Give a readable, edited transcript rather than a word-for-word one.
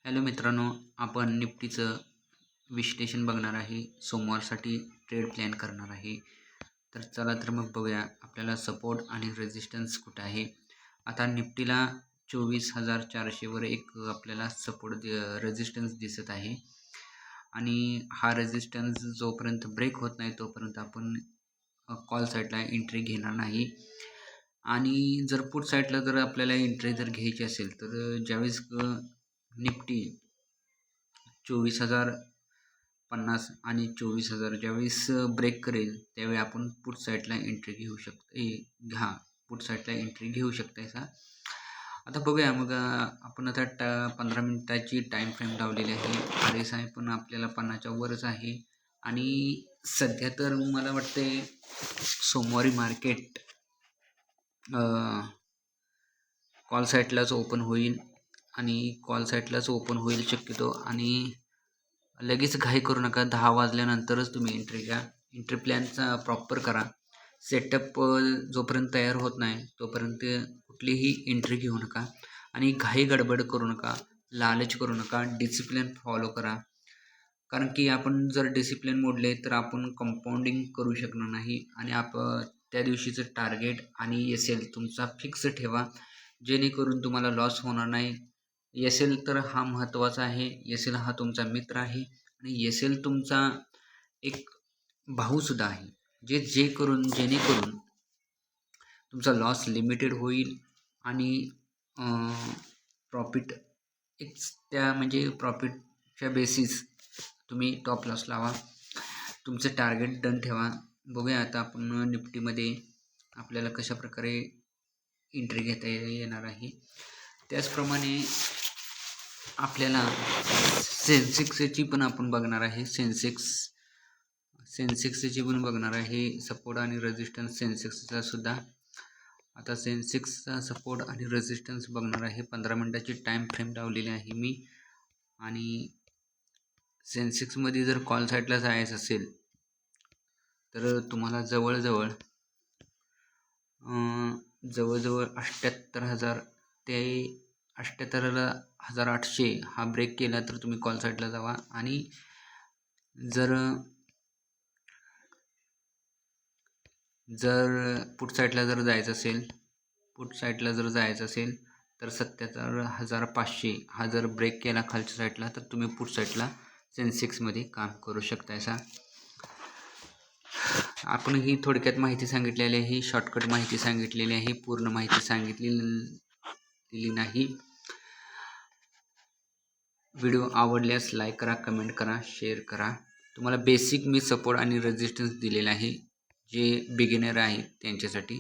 Hello मित्रांनो, आपण निफ्टीचं विश्लेषण बघणार आहे. सोमवारसाठी ट्रेड प्लॅन करणार आहे. तर चला तर मग बघूया आपल्याला सपोर्ट आणि रेजिस्टन्स कुठे आहे. आता निफ्टीला 24,400 एक आपल्याला सपोर्ट रेजिस्टन्स दिसत आहे आणि हा रेजिस्टन्स जोपर्यंत ब्रेक होत नाही तोपर्यंत आपण कॉल साईडला एंट्री घेणार नाही. आणि जर पुट साईडला जर आपल्याला एंट्री जर घ्यायची असेल तर ज्यावेळेस निफ्टी 24,050 आणि 24,000 ज्यावेळेस ब्रेक करेल त्यावेळी आपण पुट साईडला एंट्री घेऊ शकतो. पुट साईडला एंट्री घेऊ शकतायसा. आता बघूया मग आपण आता 15 मिनिटाची टाईम फ्रेम लावलेली आहे. RSI पण आपल्याला 50च्या वरच आहे आणि सध्या तर मला वाटते सोमवारी मार्केट कॉल साईडलाच ओपन होईल आणि कॉल साईडलाच ओपन होईल शक्यतो. आणि लगेच घाई करू नका. 10 वाजल्यानंतरच तुम्ही एंट्री घ्या. एंट्री प्लॅनचा प्रॉपर करा. सेटअप जोपर्यंत तयार होत नाही तोपर्यंत कुठलीही एंट्री घेऊ नका आणि घाई गडबड करू नका, लालच करू नका. डिसिप्लिन फॉलो करा. कारण की आपण जर डिसिप्लिन मोडले तर आपण कंपाऊंडिंग करू शकणार नाही आणि त्या दिवशीचं टार्गेट आणि SL तुमचा फिक्स ठेवा, जेणेकरून तुम्हाला लॉस होणार नाही. SL तर हा महत्त्वाचा आहे. SL हा तुमचा मित्र आहे आणि SL तुमचा एक भाऊसुद्धा आहे. जेणेकरून तुमचा लॉस लिमिटेड होईल आणि प्रॉफिट म्हणजे प्रॉफिटच्या बेसिस तुम्ही टॉप लॉस लावा. तुमचं टार्गेट डन ठेवा. बघूया आता आपण निफ्टीमध्ये आपल्याला कशा प्रकारे एंट्री घेता येणार आहे. त्याचप्रमाणे आपल्याला सेन्सेक्सची पण आपण बघणार आहे. सेन्सेक्सची पण बघणार आहे सपोर्ट आणि रेजिस्टन्स सेन्सेक्सचा सुद्धा. आता सेन्सेक्सचा सपोर्ट आणि रेजिस्टन्स बघणार आहे. 15 मिनिटाची टाईम फ्रेम लावलेली आहे मी. आणि सेन्सेक्समध्ये जर कॉल साईडला जायचं असेल तर तुम्हाला जवळजवळ 78,000 ते 78,800 हा ब्रेक केला तर तुम्ही कॉल साईडला जावा. आणि जर पुट साईडला जर जायचं असेल तर 77,500 हा जर ब्रेक केला खालच्या साईडला तर तुम्ही पुट साईडला सेन्सेक्समध्ये काम करू शकतायसा. आपण ही थोडक्यात माहिती सांगितलेली आहे, शॉर्टकट माहिती सांगितलेली आहे, पूर्ण माहिती सांगितलेली नाही. व्हिडिओ आवडल्यास लाईक करा, कमेंट करा, शेअर करा. तुम्हाला बेसिक मी सपोर्ट आणि रेजिस्टन्स दिलेला आहे जे बिगिनर आहेत त्यांच्यासाठी.